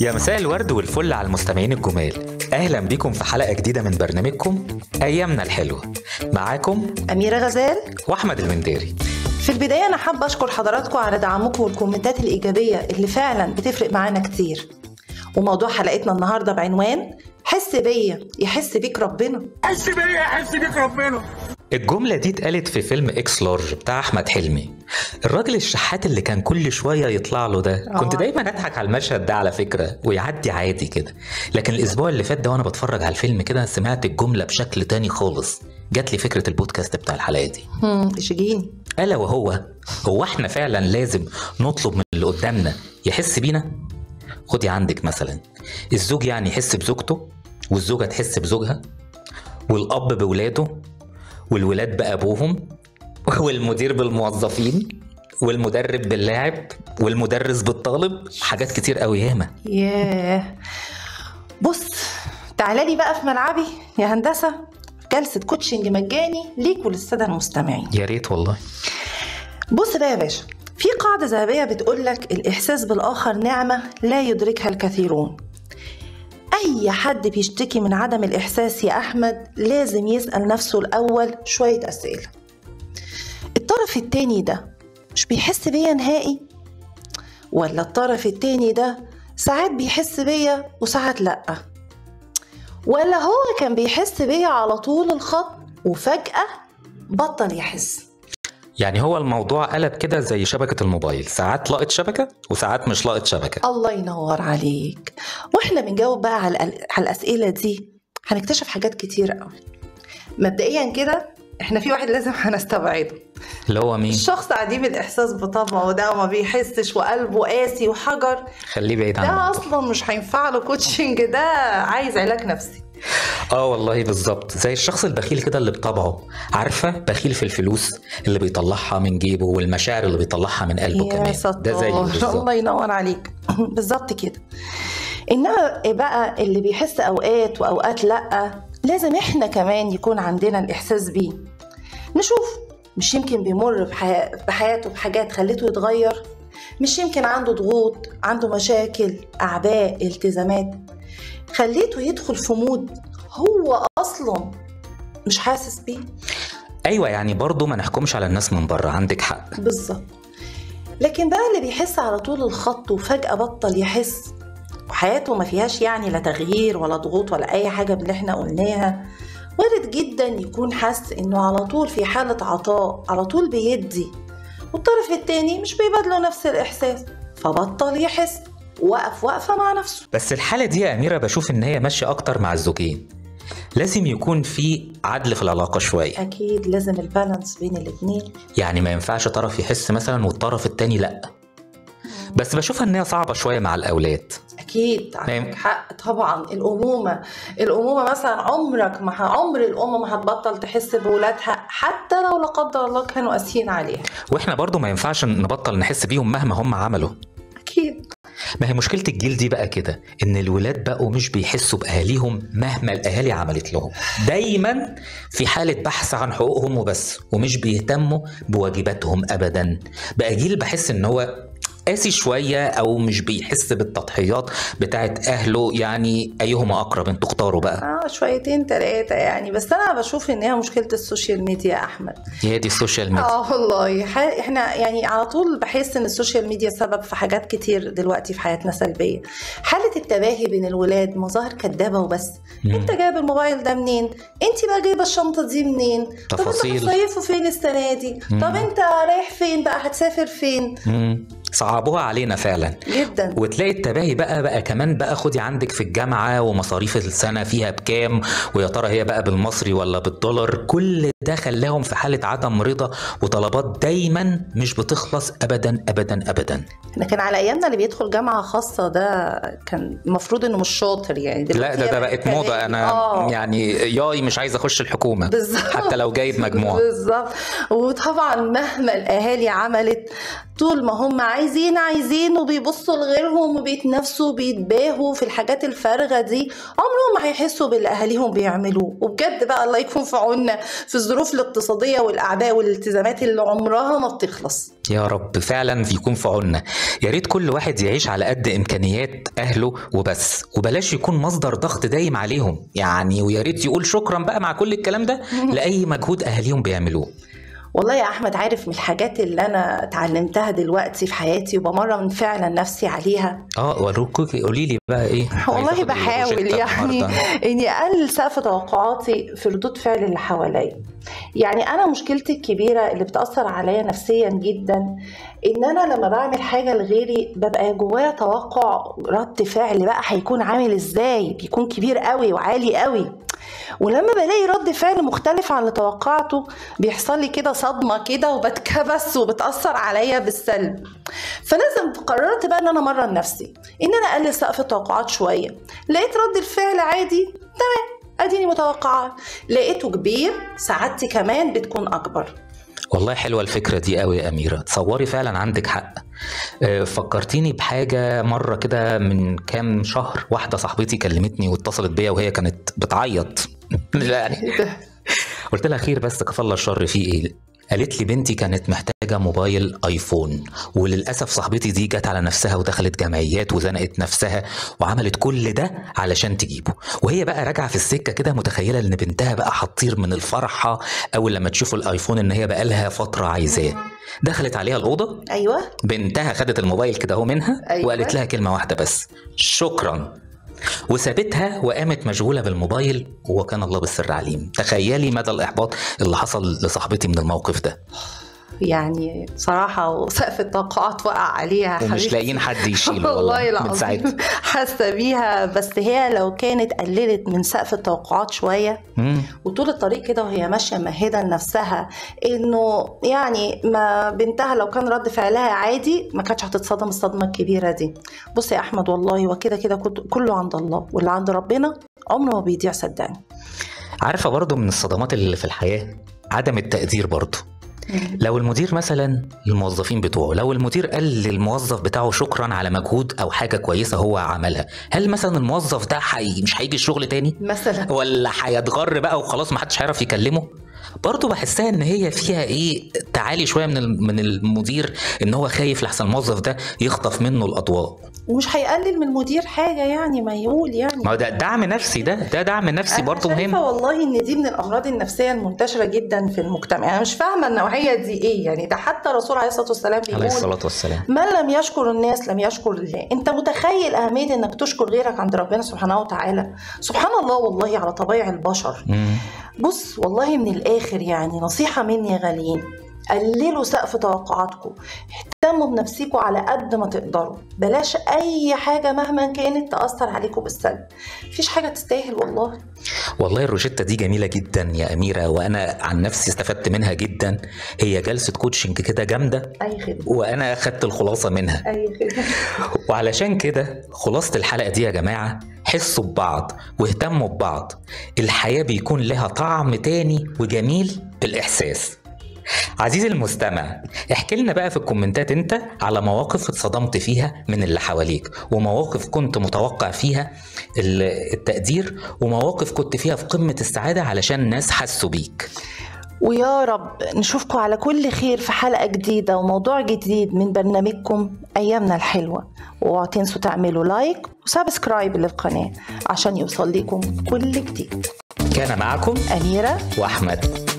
يا مساء الورد والفل على المستمعين الجمال. اهلا بيكم في حلقه جديده من برنامجكم ايامنا الحلوه. معاكم أميرة غزال واحمد المنداري. في البداية أنا حابة أشكر حضراتكم على دعمكم والكومنتات الإيجابية اللي فعلا بتفرق معانا كتير. وموضوع حلقتنا النهاردة بعنوان حس بيا يحس بيك ربنا. حس بيا يحس بيك ربنا. الجمله دي اتقالت في فيلم اكس لارج بتاع احمد حلمي. الراجل الشحات اللي كان كل شويه يطلع له ده، كنت دايما اضحك على المشهد ده على فكره ويعدي عادي كده. لكن الاسبوع اللي فات ده وانا بتفرج على الفيلم كده سمعت الجمله بشكل تاني خالص. جات لي فكره البودكاست بتاع الحلقه دي. اشجيني. الا هو احنا فعلا لازم نطلب من اللي قدامنا يحس بينا؟ خدي عندك مثلا الزوج يعني يحس بزوجته، والزوجه تحس بزوجها، والاب بولاده، والولاد بأبوهم، والمدير بالموظفين، والمدرب باللاعب، والمدرس بالطالب. حاجات كتير قوي ياما. ياه، بص تعالى لي بقى في ملعبي يا هندسة، جلسة كوتشنج مجاني ليك وللسادة المستمعين. يا ريت والله. بص بقى يا باشا، في قاعدة ذهبية بتقولك الإحساس بالآخر نعمة لا يدركها الكثيرون. أي حد بيشتكي من عدم الإحساس يا أحمد لازم يسأل نفسه الأول شوية أسئلة. الطرف التاني ده مش بيحس بيا نهائي؟ ولا الطرف التاني ده ساعات بيحس بيا وساعات لأ؟ ولا هو كان بيحس بيا على طول الخط وفجأة بطل يحس؟ يعني هو الموضوع قلب كده زي شبكة الموبايل، ساعات لقط شبكة وساعات مش لقط شبكة. الله ينور عليك. واحنا بنجاوب بقى على الأسئلة دي هنكتشف حاجات كتير قوي. مبدئيا كده احنا في واحد لازم هنستبعده، اللي هو مين؟ الشخص عديم الإحساس بطبعه ده وما بيحسش وقلبه قاسي وحجر. خليه بعيد عنه. ده أصلا مش هينفع له كوتشنج، ده عايز علاج نفسي. والله بالظبط زي الشخص البخيل كده اللي بطبعه، عارفة، بخيل في الفلوس اللي بيطلعها من جيبه والمشاعر اللي بيطلعها من قلبه كمان. ده زيه بالظبط. الله ينور عليك. بالظبط كده. إنما بقى اللي بيحس أوقات وأوقات لأ، لازم إحنا كمان يكون عندنا الإحساس بيه. نشوف مش يمكن بيمر بحياته بحاجات خلته يتغير؟ مش يمكن عنده ضغوط، عنده مشاكل، أعباء، التزامات خليته يدخل في مود هو أصلا مش حاسس بيه؟ أيوة، يعني برضو ما نحكمش على الناس من بره، عندك حق. بالظبط. لكن بقى اللي بيحس على طول الخط وفجأة بطل يحس وحياته ما فيهاش يعني لا تغيير ولا ضغوط ولا أي حاجة من اللي احنا قلناها، وارد جدا يكون حاسس إنه على طول في حالة عطاء، على طول بيدي، والطرف التاني مش بيبادله نفس الإحساس فبطل يحس، وقفة مع نفسه. بس الحالة دي يا أميرة بشوف إن هي ماشية أكتر مع الزوجين. لازم يكون في عدل في العلاقة شوية. أكيد لازم البالانس بين الاتنين. يعني ما ينفعش طرف يحس مثلا والطرف التاني لأ. بس بشوفها إن هي صعبة شوية مع الأولاد. أكيد عندك حق طبعا. الأمومة مثلا عمر الأم ما هتبطل تحس بولادها حتى لو لا قدر الله كانوا قاسيين عليها. وإحنا برضو ما ينفعش نبطل نحس بيهم مهما هم عملوا. أكيد. ما هي مشكلة الجيل دي بقى كده، إن الولاد بقوا مش بيحسوا بأهاليهم مهما الأهالي عملت لهم. دايما في حالة بحث عن حقوقهم وبس، ومش بيهتموا بواجباتهم أبدا. بقى جيل بحس إن هو قاسي شوية أو مش بيحس بالتضحيات بتاعت أهله. يعني أيهما أقرب؟ انتوا اختاروا بقى. شويتين 3 يعني. بس أنا بشوف إن هي مشكلة السوشيال ميديا يا أحمد. هي دي السوشيال ميديا. والله إحنا يعني على طول بحس إن السوشيال ميديا سبب في حاجات كتير دلوقتي في حياتنا سلبية. حالة التباهي بين الولاد، مظاهر كدابة وبس. أنت جايب الموبايل ده منين؟ أنت بقى جايبة الشنطة دي منين؟ تفاصيل. طب أنت هتصيفوا فين السنة دي؟ طب أنت رايح فين بقى؟ هتسافر فين؟ صعبوها علينا فعلا جدا. وتلاقي التباهي بقى كمان بقى خدي عندك في الجامعة ومصاريف السنة فيها بكام، ويا ترى هي بقى بالمصري ولا بالدولار. كل ده خلاهم في حالة عدم رضا وطلبات دايما مش بتخلص أبدا أبدا أبدا. لكن على أيامنا اللي بيدخل جامعة خاصة ده كان المفروض إنه مش شاطر يعني. لا ده بقت موضة. أنا يعني مش عايز أخش الحكومة. بالزبط. حتى لو جايب مجموعة. بالظبط. وطبعا مهما الأهالي عملت طول ما هم عايزين وبيبصوا لغيرهم وبيتنافسوا وبيتباهوا في الحاجات الفارغة دي، عمرهم ما هيحسوا باللي أهاليهم بيعملوه. وبجد بقى الله يكون في عوننا في الظروف الاقتصادية والأعباء والالتزامات اللي عمرها ما بتخلص. يا رب فعلا يكون في عوننا. يا ريت كل واحد يعيش على قد إمكانيات أهله وبس، وبلاش يكون مصدر ضغط دايم عليهم يعني. ويا ريت يقول شكرا بقى مع كل الكلام ده لأي مجهود أهاليهم بيعملوه. والله يا أحمد، عارف من الحاجات اللي أنا اتعلمتها دلوقتي في حياتي وبمرن فعلا نفسي عليها؟ قولي لي بقى إيه؟ والله بحاول يعني إني أقلل سقف توقعاتي في ردود فعل اللي حواليا. يعني أنا مشكلتي الكبيرة اللي بتأثر عليا نفسيا جدا إن أنا لما بعمل حاجة لغيري ببقى جوايا توقع رد فعل بقى هيكون عامل إزاي، بيكون كبير قوي وعالي قوي. ولما بلاقي رد فعل مختلف عن اللي توقعته بيحصل لي كده صدمة كده وبتكبس وبتأثر عليا بالسلب. فلازم قررت بقى ان انا امرن نفسي ان انا اقلل سقف التوقعات شوية. لقيت رد الفعل عادي، تمام، اديني متوقعة. لقيته كبير، سعادتي كمان بتكون اكبر. والله حلوة الفكرة دي قوي يا أميرة، تصوري فعلا عندك حق. فكرتيني بحاجة مرة كده من كام شهر، واحدة صاحبتي كلمتني واتصلت بيا وهي كانت بتعيط يعني قلت لها خير بس كفى الله الشر فيه ايه. قالت لي بنتي كانت محتاجة موبايل ايفون، وللأسف صاحبتي دي جت على نفسها ودخلت جمعيات وزنقت نفسها وعملت كل ده علشان تجيبه. وهي بقى راجعة في السكة كده متخيلة ان بنتها بقى هتطير من الفرحة اول لما تشوف الايفون ان هي بقى لها فترة عايزاه. دخلت عليها الأوضة، ايوه، بنتها خدت الموبايل كده اهو منها، أيوة، وقالت لها كلمة واحدة بس، شكرا، وسابتها وقامت مشغولة بالموبايل. وكان الله بالسر عليم. تخيلي مدى الإحباط اللي حصل لصاحبتي من الموقف ده. يعني صراحة سقف التوقعات وقع عليها ومش لاقيين حد يشيله والله العظيم. حاسة بيها. بس هي لو كانت قللت من سقف التوقعات شوية وطول الطريق كده وهي ماشية ممهدة لنفسها انه يعني ما بنتها لو كان رد فعلها عادي ما كانتش هتتصدم الصدمة الكبيرة دي. بص يا احمد، والله وكده كده كله عند الله، واللي عند ربنا عمره ما بيضيع، صدقني. عارفة برضو من الصدمات اللي في الحياة عدم التقدير برضو. لو المدير مثلا الموظفين بتوعه، لو المدير قال للموظف بتاعه شكرا على مجهود او حاجه كويسه هو عملها، هل مثلا الموظف ده مش هيجي الشغل تاني مثلا، ولا هيتغر بقى وخلاص ما حدش هيعرف يكلمه؟ برضه بحسها ان هي فيها ايه، تعالي شويه من المدير، ان هو خايف لحسن الموظف ده يخطف منه الاضواء. ومش هيقلل من المدير حاجه يعني، ما يقول يعني ما ده دعم نفسي، ده دعم نفسي برضه مهم. انا شايفه والله ان دي من الامراض النفسيه المنتشره جدا في المجتمع. انا مش فاهمه النوعيه دي ايه يعني. ده حتى الرسول عليه الصلاه والسلام بيقول عليه الصلاه والسلام من لم يشكر الناس لم يشكر الله. انت متخيل اهميه انك تشكر غيرك عند ربنا سبحانه وتعالى؟ سبحان الله والله على طبيعه البشر. بص والله من الاخر يعني نصيحه مني يا غاليين، قللوا سقف توقعاتكم، اهتموا بنفسكم على قد ما تقدروا، بلاش اي حاجه مهما كانت تاثر عليكم بالسلب. مفيش حاجه تستاهل والله الروشتة دي جميله جدا يا اميره، وانا عن نفسي استفدت منها جدا. هي جلسه كوتشنج كده جامده، اي خدمه، وانا اخدت الخلاصه منها. اي خدمه. وعلشان كده خلاصه الحلقه دي يا جماعه، حسوا ببعض واهتموا ببعض. الحياه بيكون لها طعم تاني وجميل بالاحساس. عزيزي المستمع، احكي لنا بقى في الكومنتات انت على مواقف اتصدمت فيها من اللي حواليك، ومواقف كنت متوقع فيها التقدير، ومواقف كنت فيها في قمة السعادة علشان الناس حسوا بيك. ويا رب نشوفكم على كل خير في حلقة جديدة وموضوع جديد من برنامجكم أيامنا الحلوة. وما تنسوا تعملوا لايك وسبسكرايب للقناة عشان يوصل لكم كل جديد. كان معكم أميرة وأحمد.